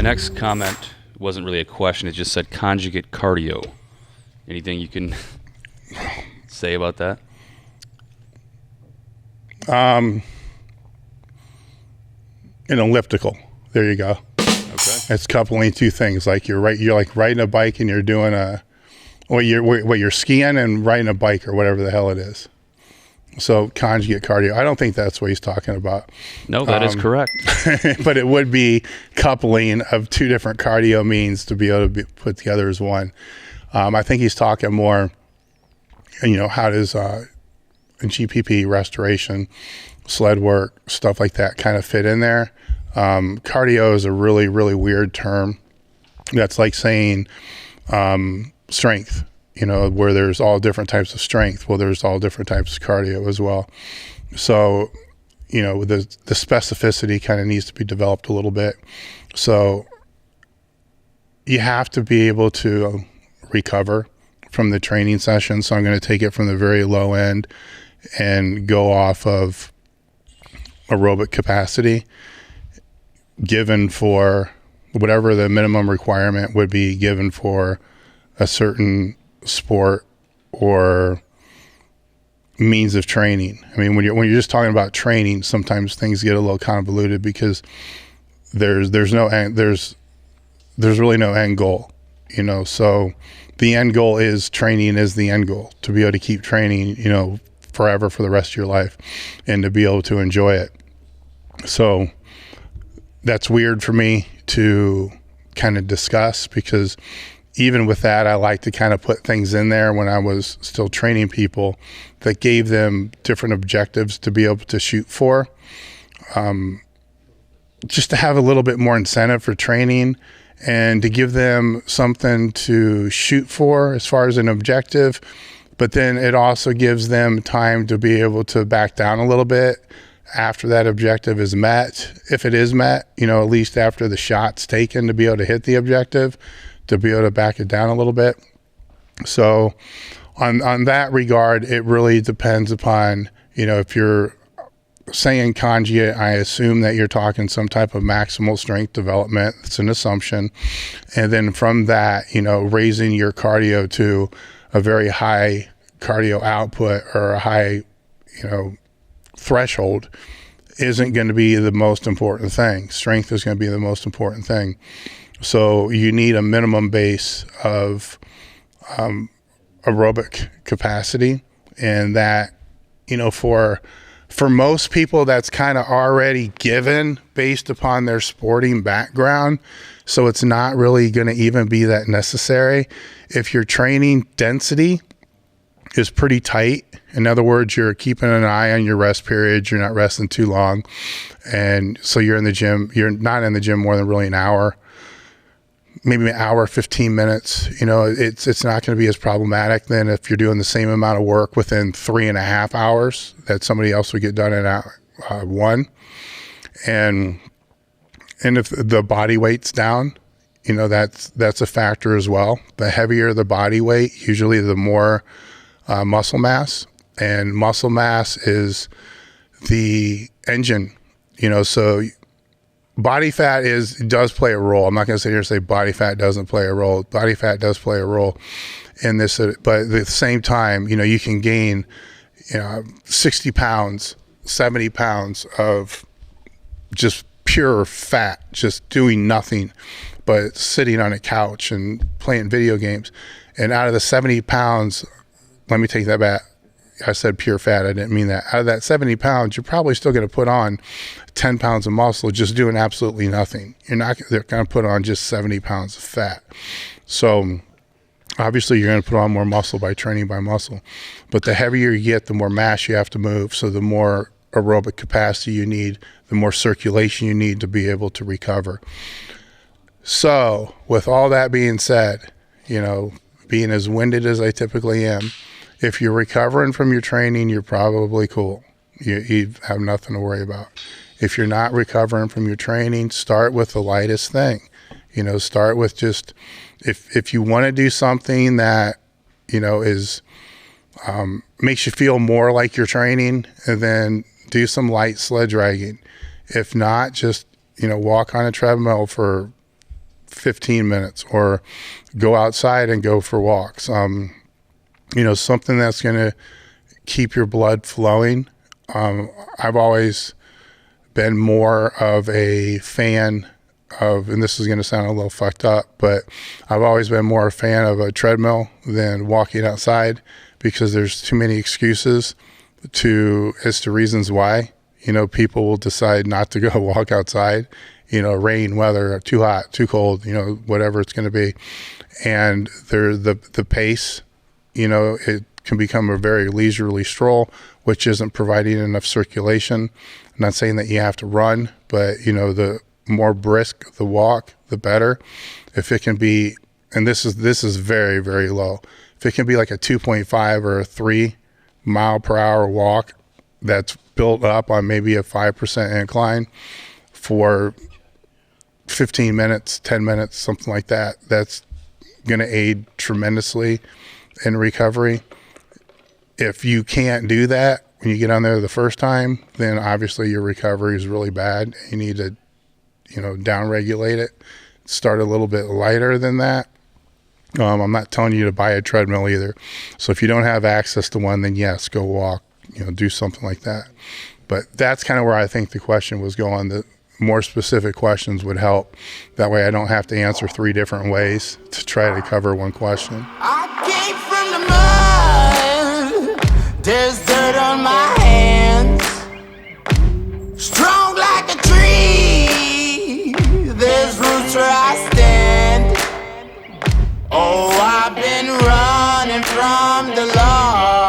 next comment wasn't really a question. It just said conjugate cardio. Anything you can say about that? An elliptical. There you go. Okay. It's coupling two things. Like you're like riding a bike and you're doing you're skiing and riding a bike or whatever the hell it is. So conjugate cardio. I don't think that's what he's talking about. No, that is correct. But it would be coupling of two different cardio means to be able to be put together as one. I think he's talking more, how does GPP, restoration, sled work, stuff like that kind of fit in there. Cardio is a really, really weird term. That's like saying strength, where there's all different types of strength. Well, there's all different types of cardio as well. So, the specificity kind of needs to be developed a little bit. So you have to be able to recover from the training session. So I'm going to take it from the very low end and go off of aerobic capacity given for whatever the minimum requirement would be given for a certain sport or means of training. I mean, when you're just talking about training, sometimes things get a little convoluted because there's really no end goal, so the end goal is training is the end goal, to be able to keep training, forever for the rest of your life and to be able to enjoy it. So that's weird for me to kind of discuss, because even with that, I like to kind of put things in there when I was still training people that gave them different objectives to be able to shoot for, just to have a little bit more incentive for training and to give them something to shoot for as far as an objective. But then it also gives them time to be able to back down a little bit after that objective is met. If it is met, at least after the shot's taken, to be able to hit the objective, to be able to back it down a little bit. So on that regard, it really depends upon, if you're saying conjugate, I assume that you're talking some type of maximal strength development. It's an assumption. And then from that, raising your cardio to a very high cardio output or a high, threshold isn't going to be the most important thing. Strength is going to be the most important thing. So you need a minimum base of aerobic capacity, and that, for most people, that's kind of already given based upon their sporting background. So it's not really going to even be that necessary. If your training density is pretty tight, in other words, you're keeping an eye on your rest periods, you're not resting too long, and so you're in the gym, you're not in the gym more than really an hour, maybe an hour, 15 minutes, it's not going to be as problematic than if you're doing the same amount of work within 3.5 hours that somebody else would get done in one. And if the body weight's down, that's a factor as well. The heavier the body weight, usually the more muscle mass, and muscle mass is the engine, so body fat does play a role. I'm not going to sit here and say body fat doesn't play a role. Body fat does play a role in this, but at the same time, you can gain, 60 pounds, 70 pounds of just pure fat, just doing nothing but sitting on a couch and playing video games. And out of the 70 pounds, let me take that back. I said pure fat. I didn't mean that. Out of that 70 pounds, you're probably still going to put on 10 pounds of muscle just doing absolutely nothing. They're going to put on just 70 pounds of fat. So obviously you're going to put on more muscle by training by muscle, but the heavier you get, the more mass you have to move. So the more aerobic capacity you need, the more circulation you need to be able to recover. So with all that being said, being as winded as I typically am, if you're recovering from your training, you're probably cool. You have nothing to worry about. If you're not recovering from your training, start with the lightest thing. Start with just, if you want to do something that, is, makes you feel more like you're training, and then do some light sled dragging. If not, just, walk on a treadmill for 15 minutes, or go outside and go for walks. Something that's going to keep your blood flowing. I've always been more of a fan of, and this is going to sound a little fucked up, but I've always been more a fan of a treadmill than walking outside, because there's too many excuses as to reasons why. People will decide not to go walk outside, rain, weather, too hot, too cold, whatever it's going to be. And the pace, it can become a very leisurely stroll, which isn't providing enough circulation. I'm not saying that you have to run, but the more brisk the walk, the better. If it can be, and this is very, very low, if it can be like a 2.5 or a 3 mile per hour walk that's built up on maybe a 5% incline for 15 minutes, 10 minutes, something like that, that's going to aid tremendously in recovery. If you can't do that when you get on there the first time, then obviously your recovery is really bad. You need to, down regulate it, start a little bit lighter than that. I'm not telling you to buy a treadmill either. So if you don't have access to one, then yes, go walk, do something like that. But that's kind of where I think the question was going. The more specific questions would help. That way I don't have to answer 3 different ways to try to cover one question. I came from the mud. There's dirt on my hands. Strong like a tree. There's roots where I stand. Oh, I've been running from the law.